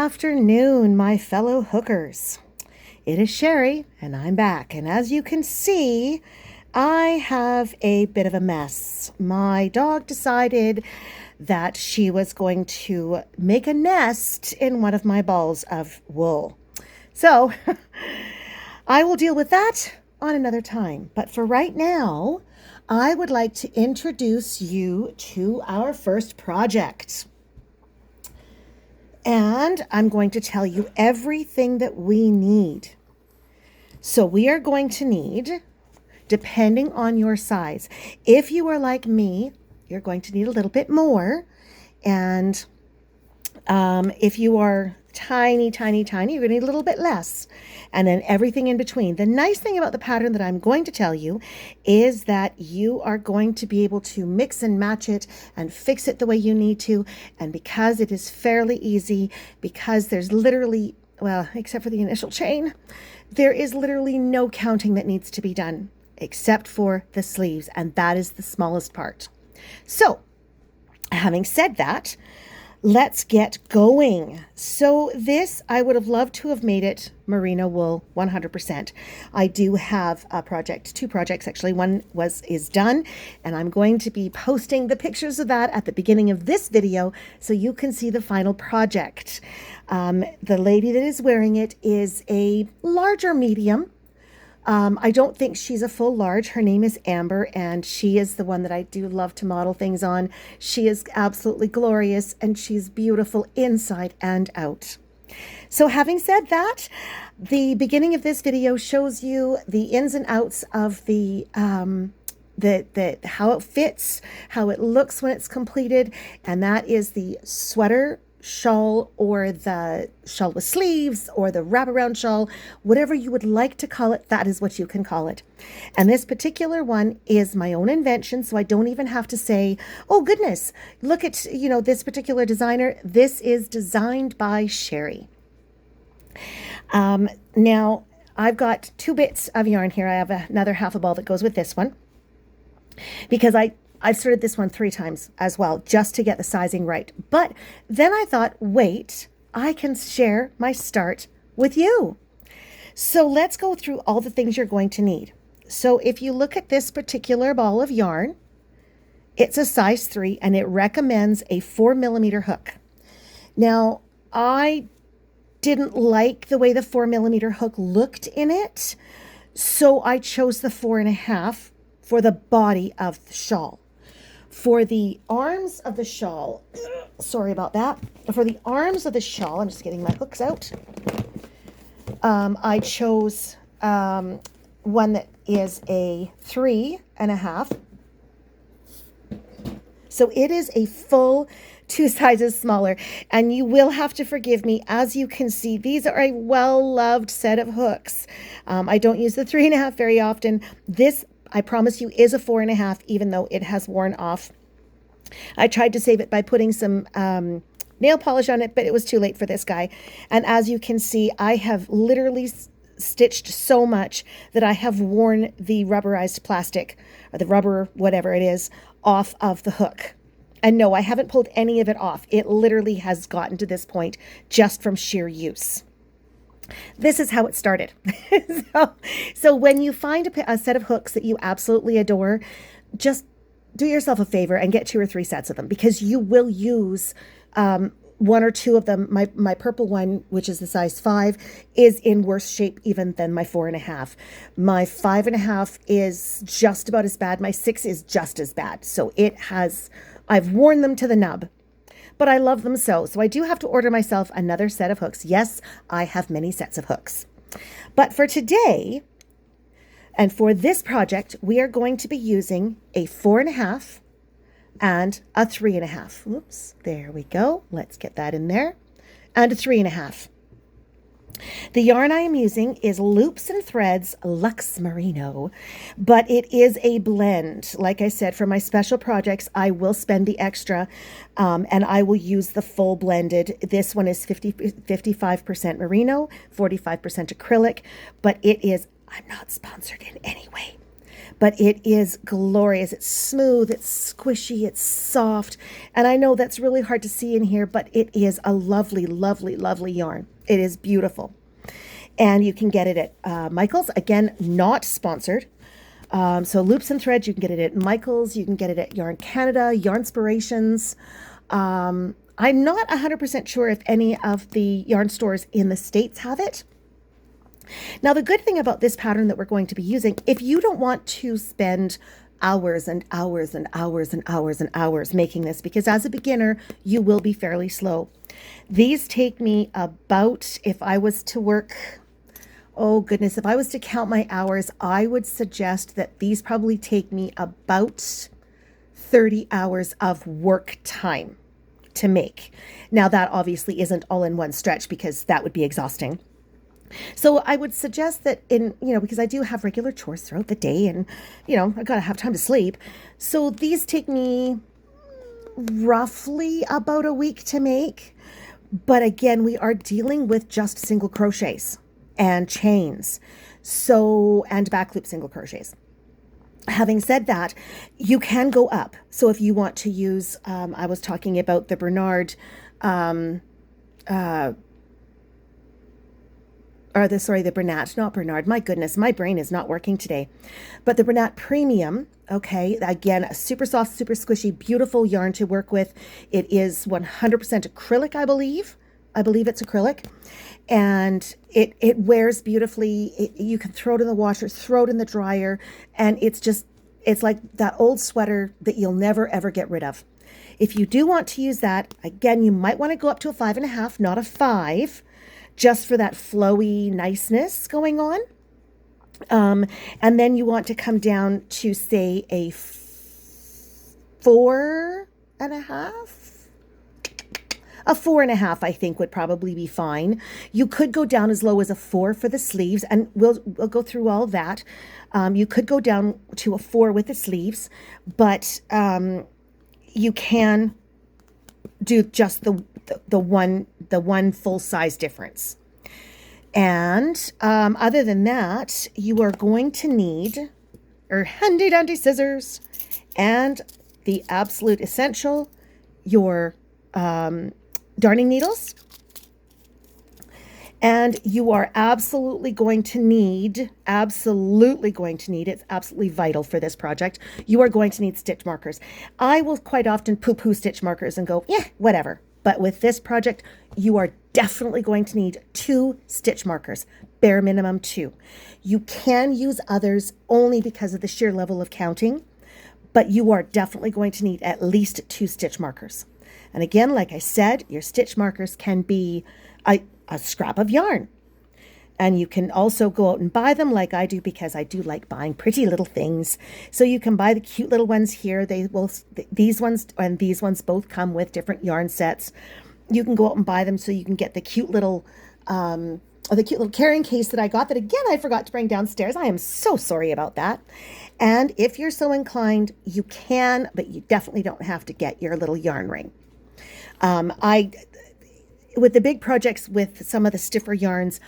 afternoon, my fellow hookers. It is Sherry, and I'm back. And as you can see, I have a bit of a mess. My dog decided that she was going to make a nest in one of my balls of wool. So I will deal with that on another time. But for right now, I would like to introduce you to our first project. And I'm going to tell you everything that we need. So we are going to need, depending on your size, if you are like me, you're going to need a little bit more. And if you are tiny, you're going to need a little bit less. And then everything in between. The nice thing about the pattern that I'm going to tell you is that you are going to be able to mix and match it and fix it the way you need to. And because it is fairly easy, because there's literally, well, except for the initial chain, there is literally no counting that needs to be done except for the sleeves. And that is the smallest part. So having said that, let's get going. So this, I would have loved to have made it merino wool 100%. I do have a project, two projects actually. One is done, and I'm going to be posting the pictures of that at the beginning of this video so you can see the final project. The lady that is wearing it is a larger medium. I don't think she's a full large. Her name is Amber, and she is the one that I do love to model things on. She is absolutely glorious, and she's beautiful inside and out. So having said that, the beginning of this video shows you the ins and outs of the how it fits, how it looks when it's completed, and that is the sweater, shawl, or the shawl with sleeves, or the wraparound shawl, whatever you would like to call it, that is what you can call it. And this particular one is my own invention, so I don't even have to say, oh goodness, look at, this particular designer. This is designed by Sherry. Now I've got 2 bits of yarn here. I have another half a ball that goes with this one because I've started this one 3 times as well, just to get the sizing right. But then I thought, wait, I can share my start with you. So let's go through all the things you're going to need. So if you look at this particular ball of yarn, it's a size 3 and it recommends a 4mm hook. Now, I didn't like the way the 4mm hook looked in it, so I chose the 4.5 for the body of the shawl. For the arms of the shawl, sorry about that. For the arms of the shawl, I'm just getting my hooks out. I chose one that is a 3.5. So it is a full 2 sizes smaller, and you will have to forgive me. As you can see, these are a well-loved set of hooks. I don't use the 3.5 very often. This, I promise you, is a 4.5, even though it has worn off. I tried to save it by putting some nail polish on it, but it was too late for this guy. And as you can see, I have literally stitched so much that I have worn the rubberized plastic, or the rubber, whatever it is, off of the hook. And no, I haven't pulled any of it off. It literally has gotten to this point just from sheer use. This is how it started. So when you find a set of hooks that you absolutely adore, just do yourself a favor and get 2 or 3 sets of them, because you will use 1 or 2 of them. My purple one, which is the size 5, is in worse shape even than my 4.5. My 5.5 is just about as bad. My 6 is just as bad. So I've worn them to the nub. But I love them so I do have to order myself another set of hooks. Yes, I have many sets of hooks. But for today, and for this project, we are going to be using a 4.5 and a 3.5. Oops, there we go. Let's get that in there. And a 3.5. The yarn I am using is Loops and Threads Luxe Merino, but it is a blend. Like I said, for my special projects, I will spend the extra, and I will use the full blended. This one is 55% merino, 45% acrylic, but it is, I'm not sponsored in any way. but it is glorious. It's smooth, it's squishy, it's soft. And I know that's really hard to see in here, but it is a lovely, lovely, lovely yarn. It is beautiful. And you can get it at Michael's. Again, not sponsored. So Loops and Threads, you can get it at Michael's. You can get it at Yarn Canada, Yarnspirations. I'm not 100% sure if any of the yarn stores in the States have it. Now, the good thing about this pattern that we're going to be using, if you don't want to spend hours and hours and hours and hours and hours making this, because as a beginner, you will be fairly slow. These take me about, if I was to work, oh goodness, if I was to count my hours, I would suggest that these probably take me about 30 hours of work time to make. Now, that obviously isn't all in one stretch because that would be exhausting. So I would suggest that because I do have regular chores throughout the day and, I got to have time to sleep. So these take me roughly about a week to make. But again, we are dealing with just single crochets and chains. And back loop single crochets. Having said that, you can go up. So if you want to use, I was talking about the Bernard, the Bernat, not Bernard. My goodness, my brain is not working today. But the Bernat Premium, okay, again, a super soft, super squishy, beautiful yarn to work with. It is 100% acrylic, I believe. I believe it's acrylic. And it wears beautifully. You can throw it in the washer, throw it in the dryer, and it's like that old sweater that you'll never, ever get rid of. If you do want to use that, again, you might want to go up to a 5.5, not a 5, just for that flowy niceness going on. And then you want to come down to, say, a 4.5. A 4.5, I think, would probably be fine. You could go down as low as a 4 for the sleeves, and we'll go through all of that. You could go down to a 4 with the sleeves, but you can do just the one full size difference. And other than that, you are going to need your handy dandy scissors and the absolute essential, your darning needles. And you are absolutely going to need, it's absolutely vital for this project, you are going to need stitch markers. I will quite often poo-poo stitch markers and go, yeah, whatever. But with this project, you are definitely going to need 2 stitch markers, bare minimum 2. You can use others only because of the sheer level of counting, but you are definitely going to need at least 2 stitch markers. And again, like I said, your stitch markers can be a scrap of yarn. And you can also go out and buy them like I do, because I do like buying pretty little things. So you can buy the cute little ones here. These ones and these ones both come with different yarn sets. You can go out and buy them so you can get the cute little carrying case that I got, that again I forgot to bring downstairs. I am so sorry about that. And if you're so inclined, you can, but you definitely don't have to get your little yarn ring. With the big projects with some of the stiffer yarns,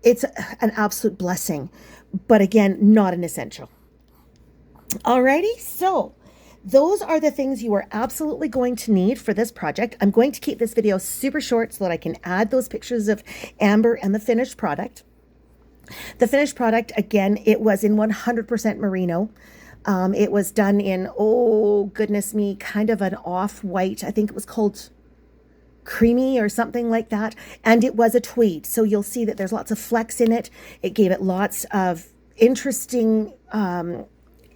it's an absolute blessing, but again, not an essential. Alrighty, so those are the things you are absolutely going to need for this project. I'm going to keep this video super short so that I can add those pictures of Amber and the finished product. The finished product, again, it was in 100% merino. It was done in, oh goodness me, kind of an off-white, I think it was called creamy or something like that, and it was a tweed, so you'll see that there's lots of flex in it. It gave it lots of interesting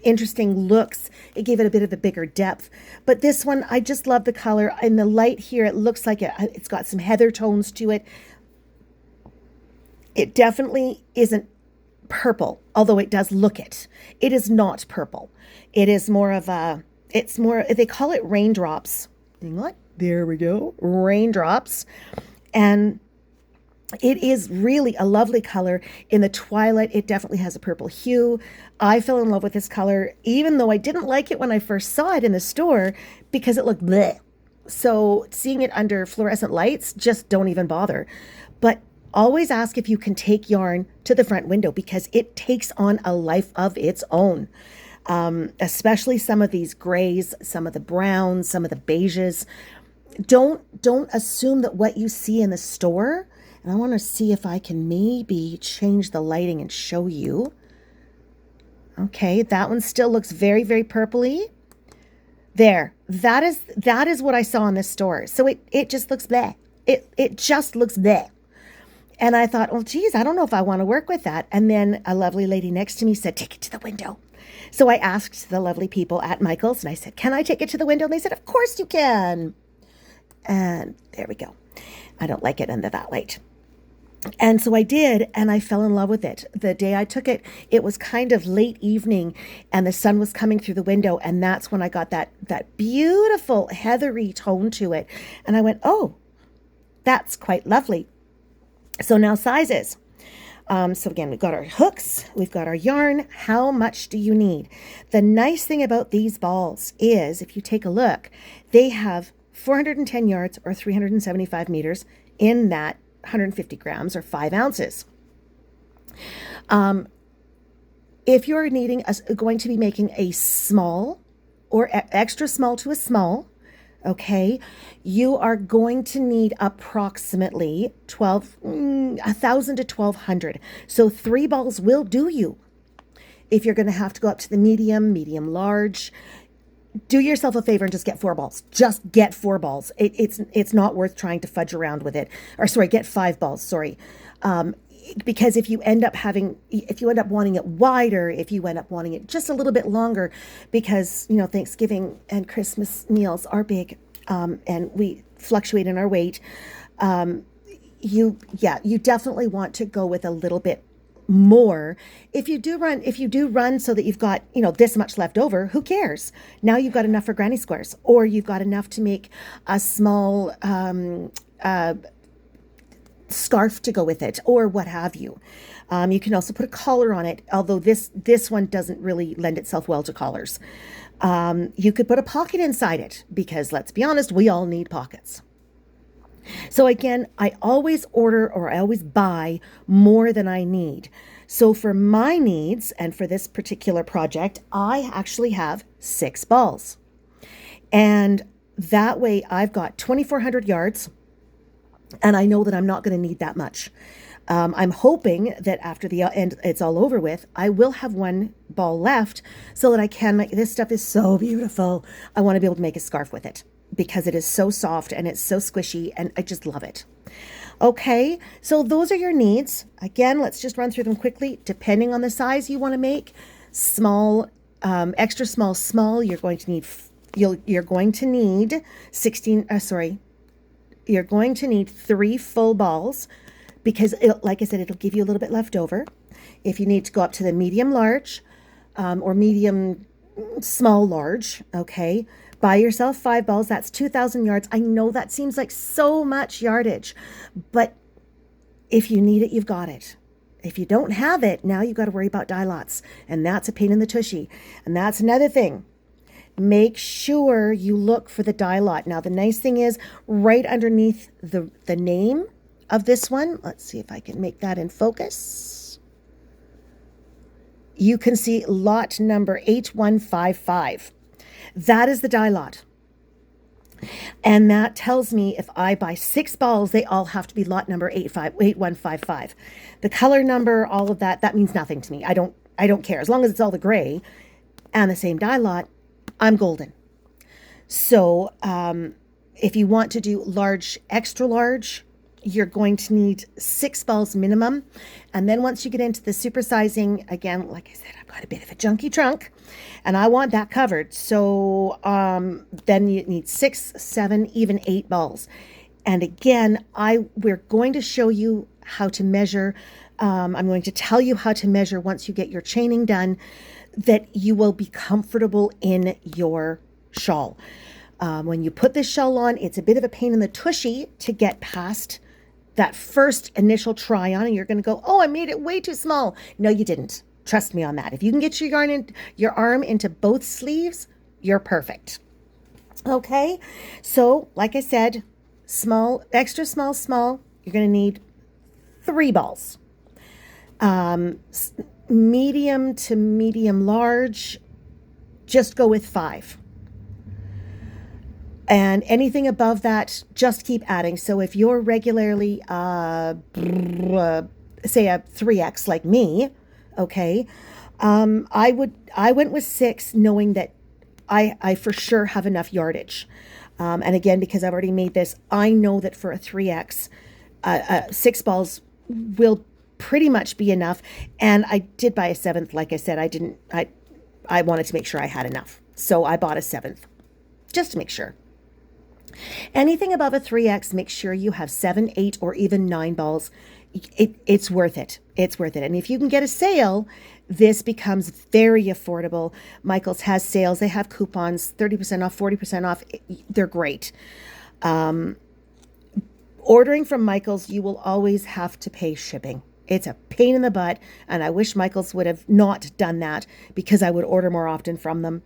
looks. It gave it a bit of a bigger depth. But this one, I just love the color. In the light here, it looks like it's got some heather tones to it. It definitely isn't purple, although it does look it. It is not purple. It is more of they call it raindrops. What? There we go. Raindrops. And it is really a lovely color. In the twilight, it definitely has a purple hue. I fell in love with this color, even though I didn't like it when I first saw it in the store because it looked bleh. So seeing it under fluorescent lights, just don't even bother. But always ask if you can take yarn to the front window, because it takes on a life of its own. especially some of these grays, some of the browns, some of the beiges. Don't assume that what you see in the store, and I want to see if I can maybe change the lighting and show you. Okay, that one still looks very, very purpley. There, that is what I saw in the store. So it just looks bleh. It just looks bleh. And I thought, well, geez, I don't know if I want to work with that. And then a lovely lady next to me said, take it to the window. So I asked the lovely people at Michael's and I said, can I take it to the window? And they said, of course you can. And there we go. I don't like it under that light. And so I did, and I fell in love with it. The day I took it, it was kind of late evening, and the sun was coming through the window, and that's when I got that beautiful heathery tone to it. And I went, oh, that's quite lovely. So now sizes. So again, we've got our hooks, we've got our yarn. How much do you need? The nice thing about these balls is, if you take a look, they have 410 yards or 375 meters in that 150 grams or 5 ounces. If you're going to be making a small or extra small to a small, okay, you are going to need approximately 1,000 to 1,200. So 3 balls will do you. If you're going to have to go up to the medium large, do yourself a favor and just get 4 balls. Just get 4 balls. It's not worth trying to fudge around with it. Or sorry, get 5 balls. Sorry, because if you end up wanting it wider, if you end up wanting it just a little bit longer, because Thanksgiving and Christmas meals are big, and we fluctuate in our weight. You definitely want to go with a little bit more. If you do run so that you've got this much left over, who cares? Now you've got enough for granny squares, or you've got enough to make a small scarf to go with it, or what have you. You can also put a collar on it, although this one doesn't really lend itself well to collars. You could put a pocket inside it, because let's be honest, we all need pockets. So again, I always order, or I always buy more than I need. So for my needs, and for this particular project, I actually have 6 balls. And that way I've got 2,400 yards, and I know that I'm not going to need that much. I'm hoping that after the end, it's all over with, I will have 1 ball left so that I can make, this stuff is so beautiful. I want to be able to make a scarf with it, because it is so soft and it's so squishy, and I just love it. Okay, so those are your needs. Again, let's just run through them quickly. Depending on the size you want to make, small, extra small, you're going to need 3 full balls, because like I said, it'll give you a little bit left over. If you need to go up to the medium large, or medium small large, okay, buy yourself 5 balls. That's 2,000 yards. I know that seems like so much yardage, but if you need it, you've got it. If you don't have it, now you've got to worry about dye lots, and that's a pain in the tushy. And that's another thing. Make sure you look for the dye lot. Now, the nice thing is, right underneath the name of this one, let's see if I can make that in focus. You can see lot number 8155. That is the dye lot. And that tells me if I buy 6 balls, they all have to be lot number 8155. The color number, all of that means nothing to me. I don't care. As long as it's all the gray and the same dye lot, I'm golden. So if you want to do large, extra large, you're going to need 6 balls minimum. And then once you get into the supersizing, again, like I said, I've got a bit of a junky trunk and I want that covered. So then you need 6, 7, even 8 balls. And again, we're going to show you how to measure. I'm going to tell you how to measure once you get your chaining done, that you will be comfortable in your shawl. When you put this shawl on, it's a bit of a pain in the tushy to get past that first initial try on, and you're going to go, oh, I made it way too small. No, you didn't. Trust me on that. If you can get your arm into both sleeves, you're perfect. Okay. So like I said, small, extra small, you're going to need 3 balls. Medium to medium large, just go with 5. And anything above that, just keep adding. So if you're regularly, say a 3X like me, okay, I went with 6, knowing that I for sure have enough yardage. And again, because I've already made this, I know that for a 3X, 6 balls will pretty much be enough. And I did buy a 7th. Like I said, I wanted to make sure I had enough. So I bought a 7th just to make sure. Anything above a 3X, make sure you have 7, 8, or even 9 balls. It's worth it. It's worth it. And if you can get a sale, this becomes very affordable. Michael's has sales. They have coupons, 30% off, 40% off. They're great. Ordering from Michael's, you will always have to pay shipping. It's a pain in the butt, and I wish Michael's would have not done that, because I would order more often from them.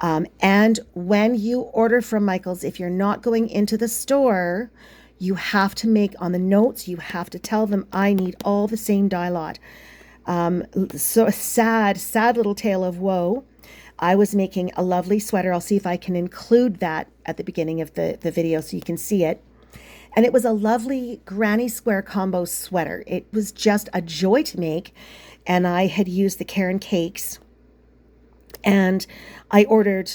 And when you order from Michael's, if you're not going into the store, you have to make on the notes, you have to tell them, I need all the same dye lot. So sad little tale of woe. I was making a lovely sweater. I'll see if I can include that at the beginning of the video so you can see it. And it was a lovely granny square combo sweater. It was just a joy to make. And I had used the Karen cakes. And I ordered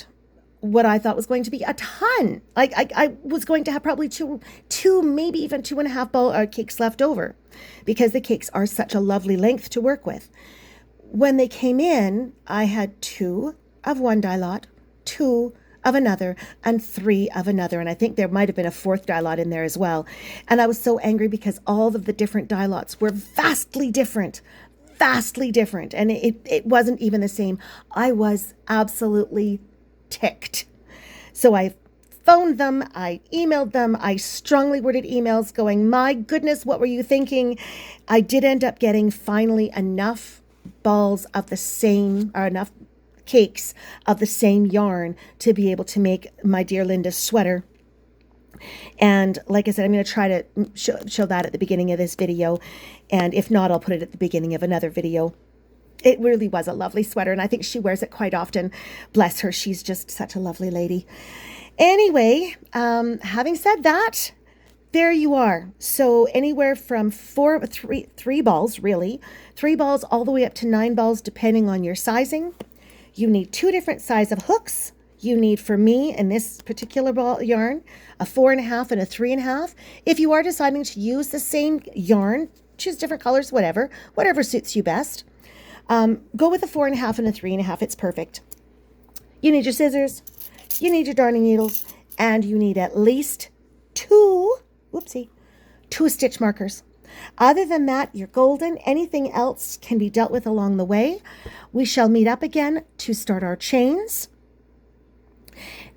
what I thought was going to be a ton. Like I was going to have probably two, maybe even 2.5 ball cakes left over, because the cakes are such a lovely length to work with. When they came in, I had 2 of one dye lot, 2 of another, and 3 of another. And I think there might have been a 4th dye lot in there as well. And I was so angry because all of the different dye lots were vastly different. And it wasn't even the same. I was absolutely ticked. So I phoned them, I emailed them, I strongly worded emails going, my goodness, what were you thinking? I did end up getting finally enough balls of the same, or enough cakes of the same yarn to be able to make my dear Linda's sweater. And like I said, I'm going to try to show that at the beginning of this video. And if not, I'll put it at the beginning of another video. It really was a lovely sweater, and I think she wears it quite often. Bless her. She's just such a lovely lady. Anyway, having said that, there you are. So anywhere from 3 balls, really, 3 balls all the way up to 9 balls, depending on your sizing. You need 2 different size of hooks. You need, for me, in this particular ball yarn, a 4.5 and a 3.5. If you are deciding to use the same yarn, choose different colors, whatever suits you best. Go with a 4.5 and a 3.5. It's perfect. You need your scissors, you need your darning needles, and you need at least 2 stitch markers. Other than that, you're golden. Anything else can be dealt with along the way. We shall meet up again to start our chains.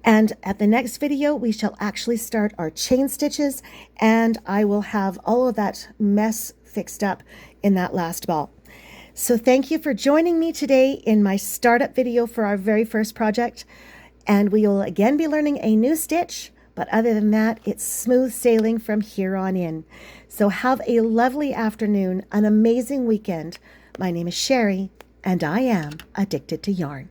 And at the next video, we shall actually start our chain stitches, and I will have all of that mess fixed up in that last ball. So thank you for joining me today in my startup video for our very first project. And we will again be learning a new stitch, but other than that, it's smooth sailing from here on in. So have a lovely afternoon, an amazing weekend. My name is Sherry, and I am addicted to yarn.